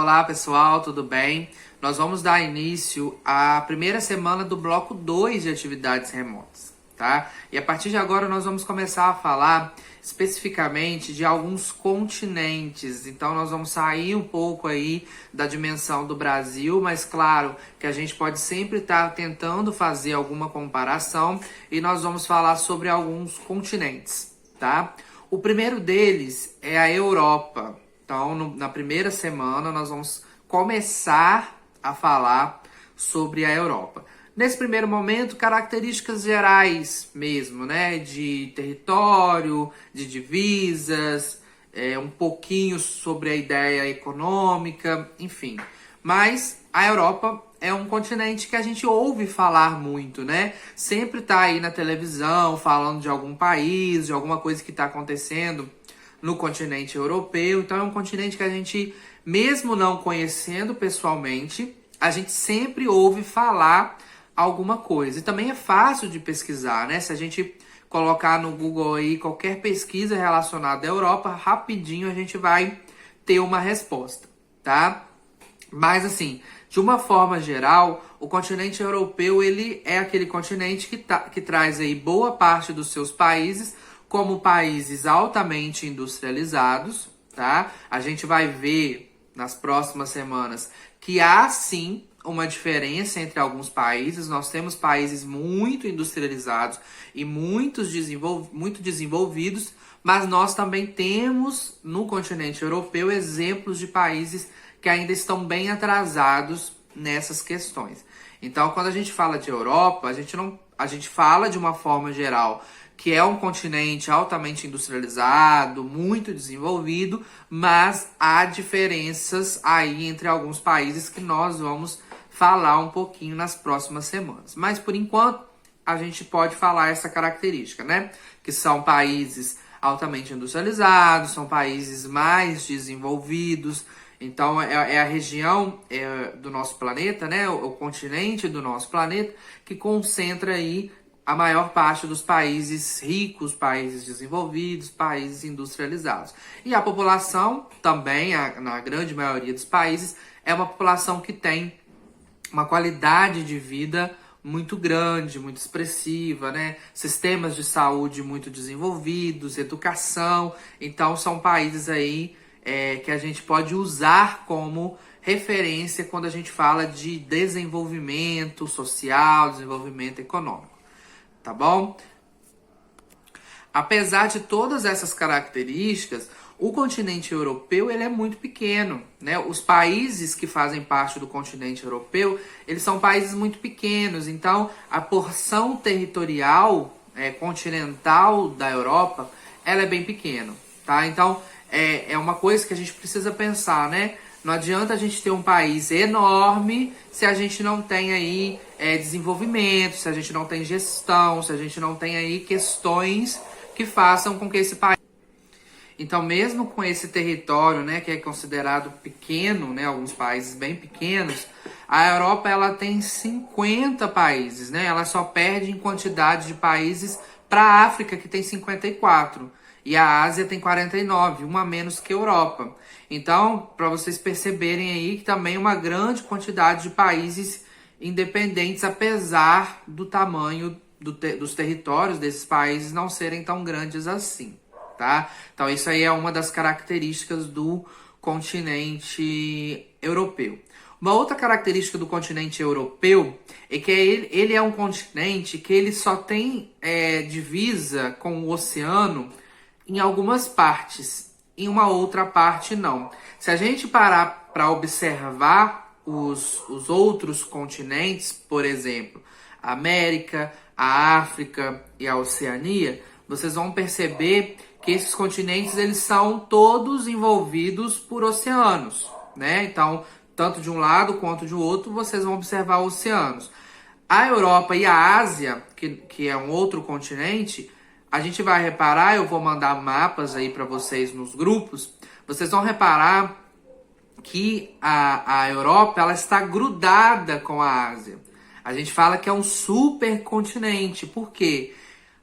Olá pessoal, tudo bem? Nós vamos dar início à primeira semana do bloco 2 de atividades remotas, tá? E a partir de agora nós vamos começar a falar especificamente de alguns continentes. Então nós vamos sair um pouco aí da dimensão do Brasil, mas claro que a gente pode sempre estar tentando fazer alguma comparação e nós vamos falar sobre alguns continentes, tá? O primeiro deles é a Europa. Então, na primeira semana, nós vamos começar a falar sobre a Europa. Nesse primeiro momento, características gerais mesmo, né? De território, de divisas, um pouquinho sobre a ideia econômica, enfim. Mas a Europa é um continente que a gente ouve falar muito, né? Sempre tá aí na televisão falando de algum país, de alguma coisa que está acontecendo no continente europeu. Então é um continente que a gente, mesmo não conhecendo pessoalmente, a gente sempre ouve falar alguma coisa. E também é fácil de pesquisar, né? Se a gente colocar no Google aí qualquer pesquisa relacionada à Europa, rapidinho a gente vai ter uma resposta, tá? Mas assim, de uma forma geral, o continente europeu ele é aquele continente que traz aí boa parte dos seus países como países altamente industrializados, tá? A gente vai ver nas próximas semanas que há sim uma diferença entre alguns países. Nós temos países muito industrializados e muito desenvolvidos, mas nós também temos no continente europeu exemplos de países que ainda estão bem atrasados nessas questões. Então, quando a gente fala de Europa, a gente fala de uma forma geral que é um continente altamente industrializado, muito desenvolvido, mas há diferenças aí entre alguns países que nós vamos falar um pouquinho nas próximas semanas. Mas por enquanto, a gente pode falar essa característica, né? Que são países altamente industrializados, são países mais desenvolvidos. Então é a região do nosso planeta, né? O continente do nosso planeta que concentra aí a maior parte dos países ricos, países desenvolvidos, países industrializados. E a população também, na grande maioria dos países, é uma população que tem uma qualidade de vida muito grande, muito expressiva, né? Sistemas de saúde muito desenvolvidos, educação. Então são países aí que a gente pode usar como referência quando a gente fala de desenvolvimento social, desenvolvimento econômico. Tá bom? Apesar de todas essas características, o continente europeu ele é muito pequeno, né? Os países que fazem parte do continente europeu, eles são países muito pequenos. Então, a porção territorial continental da Europa, ela é bem pequena, tá? Então, é uma coisa que a gente precisa pensar, né? Não adianta a gente ter um país enorme se a gente não tem aí desenvolvimento, se a gente não tem gestão, se a gente não tem aí questões que façam com que esse país... Então, mesmo com esse território, né, que é considerado pequeno, né, alguns países bem pequenos, a Europa ela tem 50 países, né? Ela só perde em quantidade de países para a África, que tem 54. E a Ásia tem 49, uma menos que a Europa. Então, para vocês perceberem aí que também uma grande quantidade de países independentes, apesar do tamanho dos territórios desses países não serem tão grandes assim, tá? Então, isso aí é uma das características do continente europeu. Uma outra característica do continente europeu é que ele é um continente que ele só tem divisa com o oceano em algumas partes, em uma outra parte não. Se a gente parar para observar os outros continentes, por exemplo, a América, a África e a Oceania, vocês vão perceber que esses continentes eles são todos envolvidos por oceanos, né? Então, tanto de um lado quanto de outro, vocês vão observar oceanos. A Europa e a Ásia, que é um outro continente, a gente vai reparar, eu vou mandar mapas aí para vocês nos grupos, vocês vão reparar que a Europa ela está grudada com a Ásia. A gente fala que é um supercontinente, porque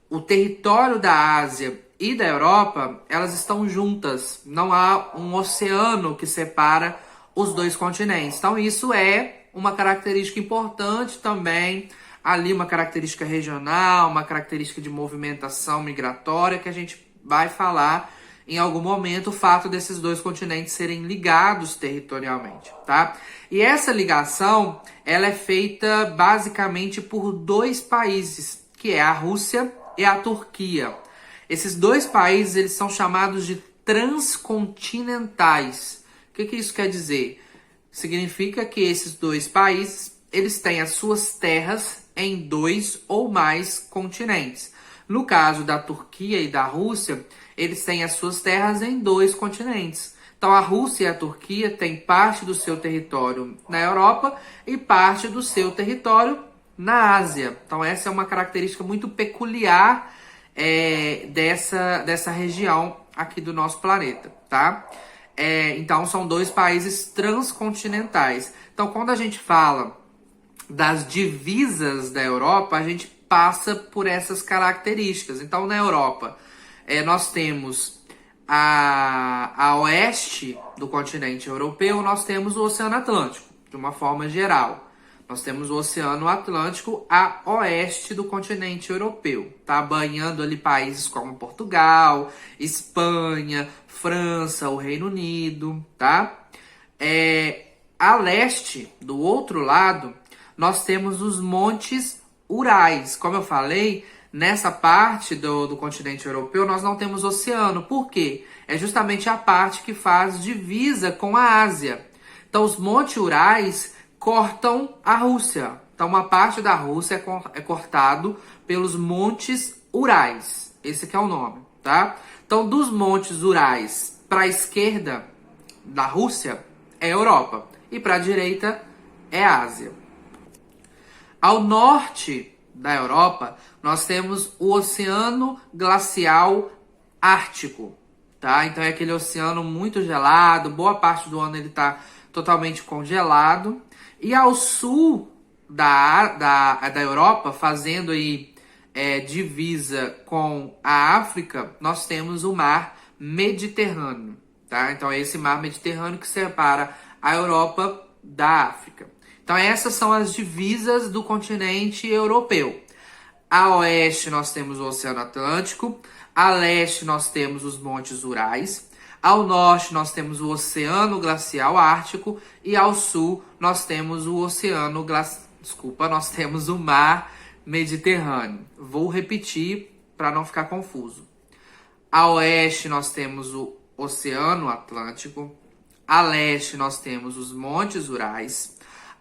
o território da Ásia e da Europa, elas estão juntas. Não há um oceano que separa os dois continentes. Então isso é uma característica importante também, ali uma característica regional, uma característica de movimentação migratória que a gente vai falar em algum momento, o fato desses dois continentes serem ligados territorialmente, tá? E essa ligação, ela é feita basicamente por dois países, que é a Rússia e a Turquia. Esses dois países, eles são chamados de transcontinentais. O que isso quer dizer? Significa que esses dois países, eles têm as suas terras em dois ou mais continentes. No caso da Turquia e da Rússia, eles têm as suas terras em dois continentes. Então a Rússia e a Turquia têm parte do seu território na Europa e parte do seu território na Ásia. Então essa é uma característica muito peculiar dessa região aqui do nosso planeta, tá? Então são dois países transcontinentais. Então quando a gente fala das divisas da Europa, a gente passa por essas características. Então na Europa nós temos a oeste do continente europeu, nós temos o Oceano Atlântico, de uma forma geral. Nós temos o Oceano Atlântico a oeste do continente europeu, tá? Banhando ali países como Portugal, Espanha, França, o Reino Unido, tá? A leste, do outro lado, nós temos os Montes Urais. Como eu falei, nessa parte do continente europeu, nós não temos oceano. Por quê? É justamente a parte que faz divisa com a Ásia. Então, os Montes Urais cortam a Rússia. Então, uma parte da Rússia é cortado pelos Montes Urais. Esse que é o nome, tá? Então, dos Montes Urais para a esquerda da Rússia é Europa. E para a direita é Ásia. Ao norte da Europa, nós temos o Oceano Glacial Ártico, tá? Então é aquele oceano muito gelado, boa parte do ano ele está totalmente congelado. E ao sul da Europa, fazendo aí divisa com a África, nós temos o Mar Mediterrâneo, tá? Então é esse Mar Mediterrâneo que separa a Europa da África. Então essas são as divisas do continente europeu. A oeste nós temos o Oceano Atlântico, a leste nós temos os Montes Urais, ao norte nós temos o Oceano Glacial Ártico e ao sul nós temos nós temos o Mar Mediterrâneo. Vou repetir para não ficar confuso. A oeste nós temos o Oceano Atlântico, a leste nós temos os Montes Urais,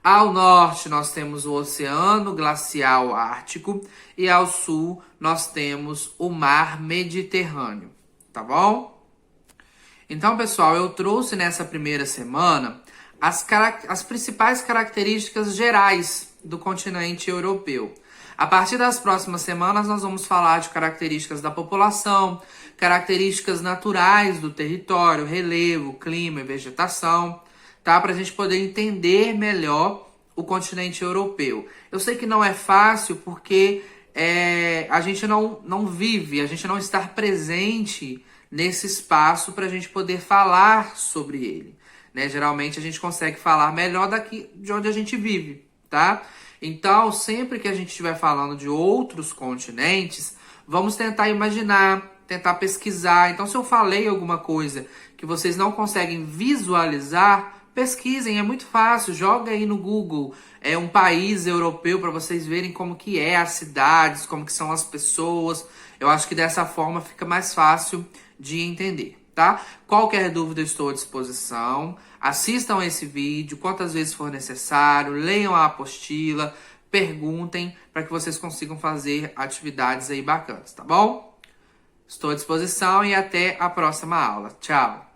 ao norte nós temos o Oceano Glacial Ártico e ao sul nós temos o Mar Mediterrâneo, tá bom? Então, pessoal, eu trouxe nessa primeira semana as principais características gerais do continente europeu. A partir das próximas semanas nós vamos falar de características da população, características naturais do território, relevo, clima e vegetação, tá? Para a gente poder entender melhor o continente europeu. Eu sei que não é fácil porque a gente não vive, a gente não está presente nesse espaço para a gente poder falar sobre ele, né? Geralmente a gente consegue falar melhor daqui de onde a gente vive, tá? Então, sempre que a gente estiver falando de outros continentes, vamos tentar imaginar, tentar pesquisar. Então, se eu falei alguma coisa que vocês não conseguem visualizar, pesquisem, é muito fácil, joga aí no Google um país europeu para vocês verem como que é as cidades, como que são as pessoas. Eu acho que dessa forma fica mais fácil de entender, tá? Qualquer dúvida eu estou à disposição. Assistam esse vídeo quantas vezes for necessário, leiam a apostila, perguntem para que vocês consigam fazer atividades aí bacanas, tá bom? Estou à disposição e até a próxima aula. Tchau!